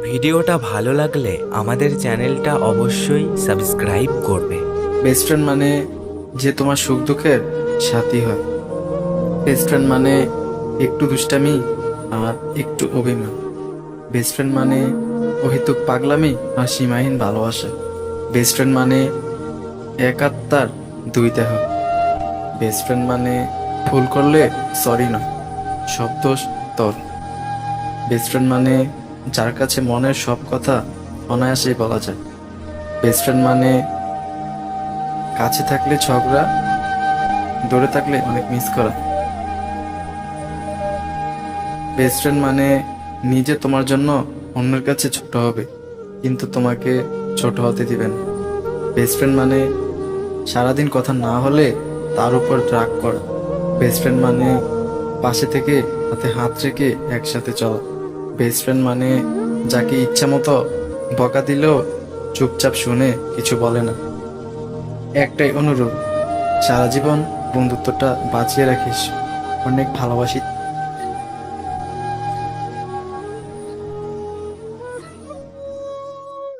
ভিডিওটা ভালো লাগলে আমাদের চ্যানেলটা অবশ্যই সাবস্ক্রাইব করবে। বেস্ট ফ্রেন্ড মানে যে তোমার সুখ দুঃখের সাথী হয়। বেস্ট ফ্রেন্ড মানে একটু দুষ্টামি আর একটু অভিমান। বেস্ট ফ্রেন্ড মানে অহেতুক পাগলামি আর সীমাহীন ভালোবাসা। বেস্ট ফ্রেন্ড মানে এক আত্মার দুই দেহ। বেস্ট ফ্রেন্ড মানে ভুল করলে সরি নয়, সব দোষ তোর। বেস্ট ফ্রেন্ড মানে যার কাছে মনের সব কথা অনায়াসেই বলা যায়। বেস্ট ফ্রেন্ড মানে কাছে থাকলে ঝগড়া, দূরে থাকলে অনেক মিস করা। বেস্ট ফ্রেন্ড মানে নিজে তোমার জন্য অন্যের কাছে ছোট হবে, কিন্তু তোমাকে ছোট হতে দিবে না। বেস্ট ফ্রেন্ড মানে সারাদিন কথা না হলে তার উপর রাগ করা। বেস্ট ফ্রেন্ড মানে পাশে থেকে হাতে হাত রেখে একসাথে চলা। বেস্ট ফ্রেন্ড মানে যাকে ইচ্ছা মতো বকা দিলেও চুপচাপ শুনে কিছু বলে না। একটাই অনুরোধ, সারা জীবন বন্ধুত্বটা বাঁচিয়ে রাখিস। অনেক ভালোবাসি।